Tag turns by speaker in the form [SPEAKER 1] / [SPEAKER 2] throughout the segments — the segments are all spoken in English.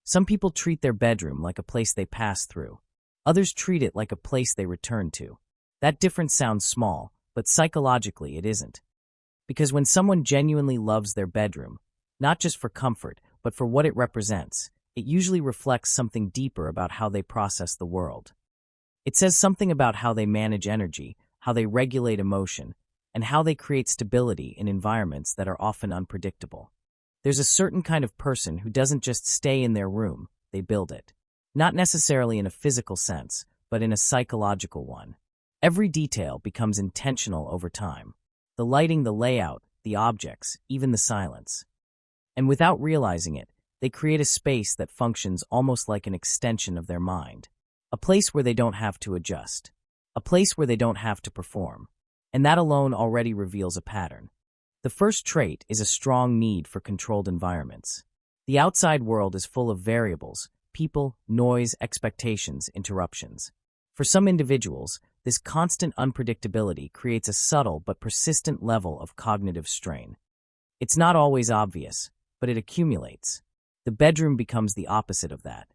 [SPEAKER 1] Some people treat their bedroom like a place they pass through. Others treat it like a place they return to. That difference sounds small, but psychologically it isn't. Because when someone genuinely loves their bedroom, not just for comfort, but for what it represents, it usually reflects something deeper about how they process the world. It says something about how they manage energy, how they regulate emotion, and how they create stability in environments that are often unpredictable. There's a certain kind of person who doesn't just stay in their room, they build it. Not necessarily in a physical sense, but in a psychological one. Every detail becomes intentional over time. The lighting, the layout, the objects, even the silence. And without realizing it, they create a space that functions almost like an extension of their mind. A place where they don't have to adjust. A place where they don't have to perform. And that alone already reveals a pattern. The first trait is a strong need for controlled environments. The outside world is full of variables, people, noise, expectations, interruptions. For some individuals, this constant unpredictability creates a subtle but persistent level of cognitive strain. It's not always obvious, but it accumulates. The bedroom becomes the opposite of that.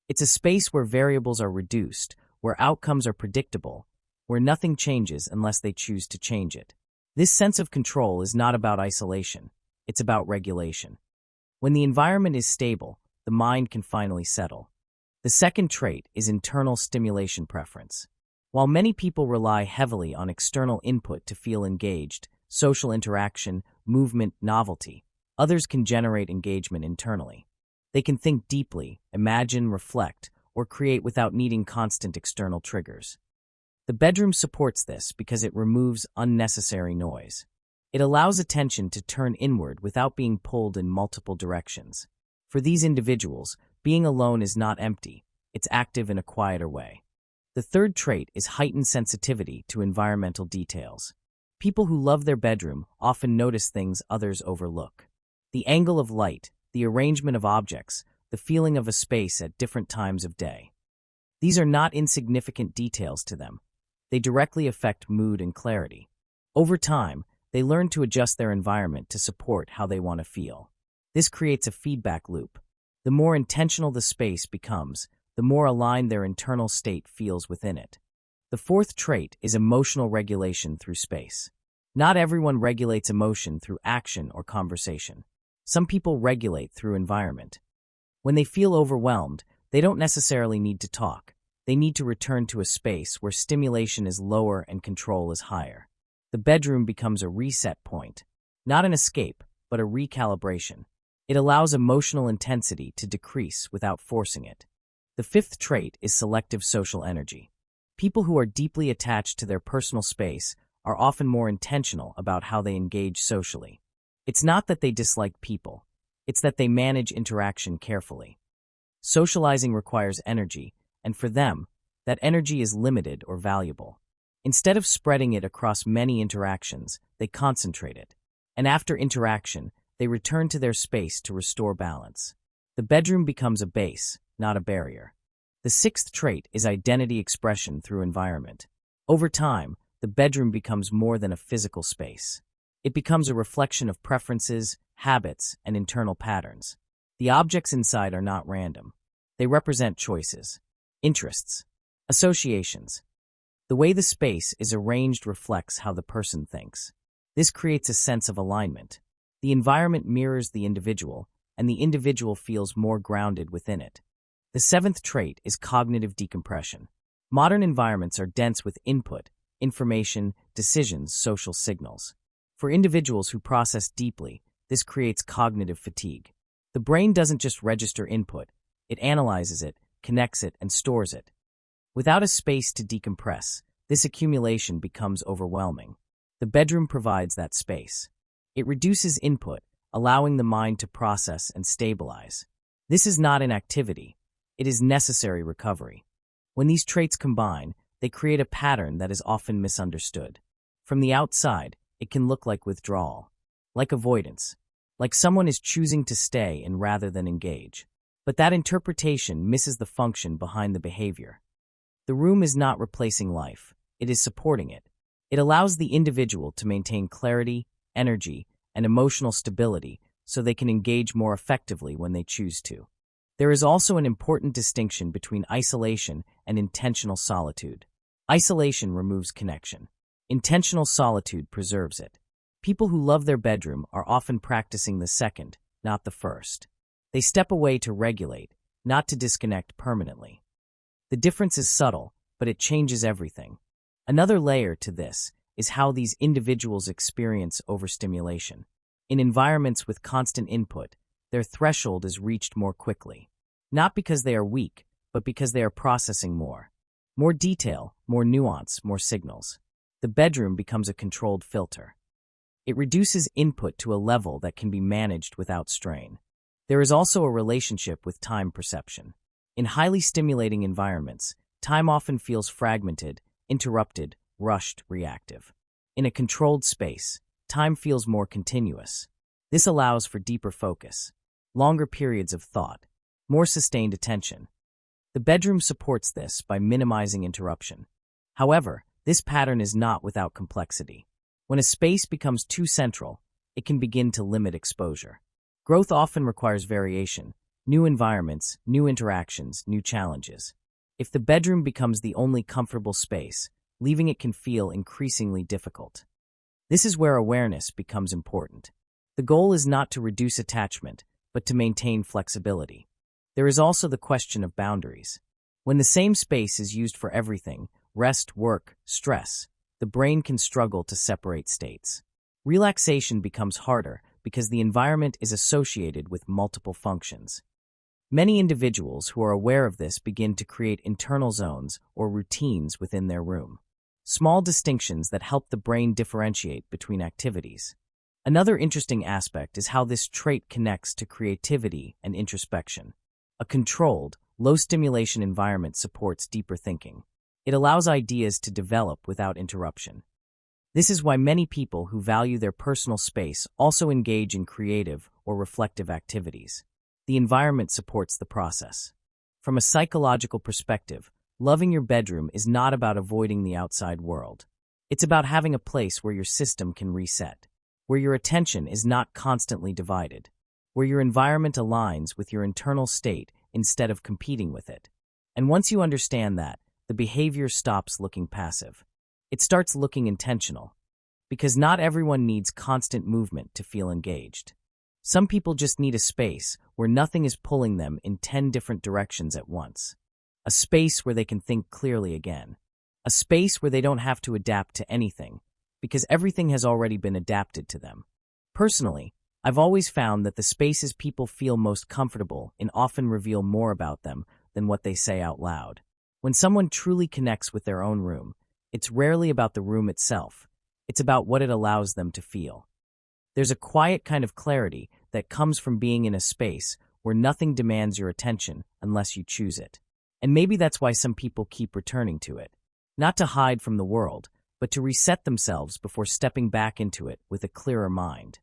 [SPEAKER 1] It's a space where variables are reduced, where outcomes are predictable, where nothing changes unless they choose to change it. This sense of control is not about isolation, it's about regulation. When the environment is stable, the mind can finally settle. The second trait is internal stimulation preference. While many people rely heavily on external input to feel engaged, social interaction, movement, novelty, others can generate engagement internally. They can think deeply, imagine, reflect, or create without needing constant external triggers. The bedroom supports this because it removes unnecessary noise. It allows attention to turn inward without being pulled in multiple directions. For these individuals, being alone is not empty, it's active in a quieter way. The third trait is heightened sensitivity to environmental details. People who love their bedroom often notice things others overlook. The angle of light, the arrangement of objects, the feeling of a space at different times of day. These are not insignificant details to them. They directly affect mood and clarity. Over time, they learn to adjust their environment to support how they want to feel. This creates a feedback loop. The more intentional the space becomes, the more aligned their internal state feels within it. The fourth trait is emotional regulation through space. Not everyone regulates emotion through action or conversation. Some people regulate through environment. When they feel overwhelmed, they don't necessarily need to talk. They need to return to a space where stimulation is lower and control is higher. The bedroom becomes a reset point, not an escape, but a recalibration. It allows emotional intensity to decrease without forcing it. The fifth trait is selective social energy. People who are deeply attached to their personal space are often more intentional about how they engage socially. It's not that they dislike people, it's that they manage interaction carefully. Socializing requires energy, and for them, that energy is limited or valuable. Instead of spreading it across many interactions, they concentrate it. And after interaction, they return to their space to restore balance. The bedroom becomes a base, not a barrier. The sixth trait is identity expression through environment. Over time, the bedroom becomes more than a physical space. It becomes a reflection of preferences, habits, and internal patterns. The objects inside are not random. They represent choices, interests, associations. The way the space is arranged reflects how the person thinks. This creates a sense of alignment. The environment mirrors the individual, and the individual feels more grounded within it. The seventh trait is cognitive decompression. Modern environments are dense with input, information, decisions, social signals. For individuals who process deeply, this creates cognitive fatigue. The brain doesn't just register input, it analyzes it, connects it, and stores it. Without a space to decompress, this accumulation becomes overwhelming. The bedroom provides that space. It reduces input, allowing the mind to process and stabilize. This is not inactivity, it is necessary recovery. When these traits combine, they create a pattern that is often misunderstood. From the outside, it can look like withdrawal, like avoidance, like someone is choosing to stay in rather than engage. But that interpretation misses the function behind the behavior. The room is not replacing life, it is supporting it. It allows the individual to maintain clarity, energy, and emotional stability so they can engage more effectively when they choose to. There is also an important distinction between isolation and intentional solitude. Isolation removes connection. Intentional solitude preserves it. People who love their bedroom are often practicing the second, not the first. They step away to regulate, not to disconnect permanently. The difference is subtle, but it changes everything. Another layer to this is how these individuals experience overstimulation. In environments with constant input, their threshold is reached more quickly. Not because they are weak, but because they are processing more. More detail, more nuance, more signals. The bedroom becomes a controlled filter. It reduces input to a level that can be managed without strain. There is also a relationship with time perception. In highly stimulating environments, time often feels fragmented, interrupted, rushed, reactive. In a controlled space, time feels more continuous. This allows for deeper focus, longer periods of thought, more sustained attention. The bedroom supports this by minimizing interruption. However, this pattern is not without complexity. When a space becomes too central, it can begin to limit exposure. Growth often requires variation, new environments, new interactions, new challenges. If the bedroom becomes the only comfortable space, leaving it can feel increasingly difficult. This is where awareness becomes important. The goal is not to reduce attachment, but to maintain flexibility. There is also the question of boundaries. When the same space is used for everything, rest, work, stress, the brain can struggle to separate states. Relaxation becomes harder because the environment is associated with multiple functions. Many individuals who are aware of this begin to create internal zones or routines within their room. Small distinctions that help the brain differentiate between activities. Another interesting aspect is how this trait connects to creativity and introspection. A controlled, low-stimulation environment supports deeper thinking. It allows ideas to develop without interruption. This is why many people who value their personal space also engage in creative or reflective activities. The environment supports the process. From a psychological perspective, loving your bedroom is not about avoiding the outside world. It's about having a place where your system can reset, where your attention is not constantly divided, where your environment aligns with your internal state instead of competing with it. And once you understand that, the behavior stops looking passive. It starts looking intentional. Because not everyone needs constant movement to feel engaged. Some people just need a space where nothing is pulling them in 10 different directions at once. A space where they can think clearly again. A space where they don't have to adapt to anything, because everything has already been adapted to them. Personally, I've always found that the spaces people feel most comfortable in often reveal more about them than what they say out loud. When someone truly connects with their own room, it's rarely about the room itself. It's about what it allows them to feel. There's a quiet kind of clarity that comes from being in a space where nothing demands your attention unless you choose it. And maybe that's why some people keep returning to it. Not to hide from the world, but to reset themselves before stepping back into it with a clearer mind.